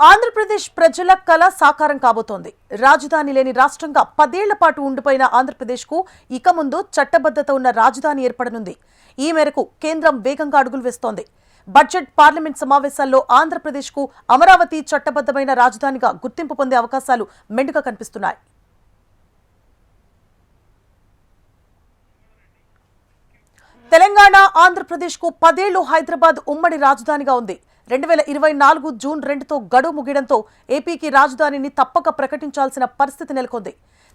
ఆంధ్రప్రదేశ్ ప్రజల కల సాకారం కాబోతోంది. రాజధాని లేని రాష్ట్రంగా 10 ఏళ్ల పాటు ఉండిపోయిన ఆంధ్రప్రదేశ్కు ఇక ముందు చట్టబద్ధత ఉన్న రాజధాని ఏర్పడనుంది. ఈ మేరకు కేంద్రం వేగంగా అడుగులు వేస్తోంది. బడ్జెట్ పార్లమెంట్ సమావేశాల్లో ఆంధ్రప్రదేశ్కు అమరావతి చట్టబద్ధమైన రాజధానిగా గుర్తింపు పొందే అవకాశాలు మెండుగా కనిపిస్తున్నాయి. తెలంగాణ ఆంధ్రప్రదేశ్కు 10 ఏళ్లు హైదరాబాద్ ఉమ్మడి రాజధానిగా ఉంది. 2024 జూన్ 2తో గడువు ముగియడంతో ఏపీకి రాజధానిని తప్పక ప్రకటించాల్సిన పరిస్థితి నెలకొంది.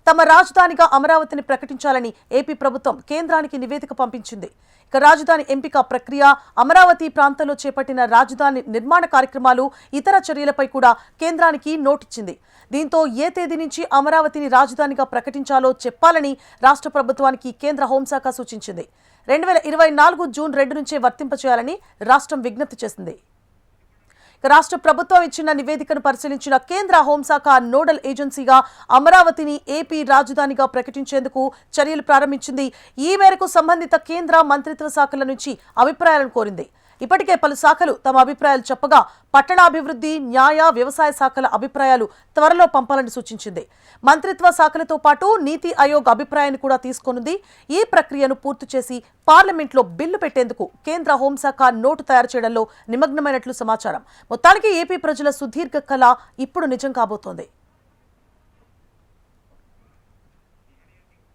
తమ రాజధానిగా అమరావతిని ప్రకటించాలని ఏపీ ప్రభుత్వం కేంద్రానికి నివేదిక పంపించింది. ఇక రాజధాని ఎంపిక ప్రక్రియ, అమరావతి ప్రాంతంలో చేపట్టిన రాజధాని నిర్మాణ కార్యక్రమాలు, ఇతర చర్యలపై కూడా కేంద్రానికి నోటిచ్చింది. దీంతో ఏ తేదీ నుంచి అమరావతిని రాజధానిగా ప్రకటించాలో చెప్పాలని రాష్ట్ర ప్రభుత్వానికి కేంద్ర హోంశాఖ సూచించింది. 2024 జూన్ 2 నుంచే వర్తింపచేయాలని రాష్ట్రం విజ్ఞప్తి చేసింది. రాష్ట్ర ప్రభుత్వం ఇచ్చిన నివేదికను పరిశీలించిన కేంద్ర హోంశాఖ నోడల్ ఏజెన్సీగా అమరావతిని ఏపీ రాజధానిగా ప్రకటించేందుకు చర్యలు ప్రారంభించింది. ఈ మేరకు సంబంధిత కేంద్ర మంత్రిత్వ శాఖల నుంచి అభిప్రాయాలను కోరింది. ఇప్పటికే పలు శాఖలు తమ అభిప్రాయాలు చెప్పగా పట్టణాభివృద్ధి, న్యాయ, వ్యవసాయ శాఖల అభిప్రాయాలు త్వరలో పంపాలని సూచించింది. మంత్రిత్వ శాఖలతో పాటు నీతి ఆయోగ్ అభిప్రాయాన్ని కూడా తీసుకోనుంది. ఈ ప్రక్రియను పూర్తి చేసి పార్లమెంట్లో బిల్లు పెట్టేందుకు కేంద్ర హోంశాఖ నోటు తయారు చేయడంలో నిమగ్నమైనట్లు సమాచారం. మొత్తానికి ఏపీ ప్రజల సుదీర్ఘ కళ ఇప్పుడు నిజం కాబోతోంది.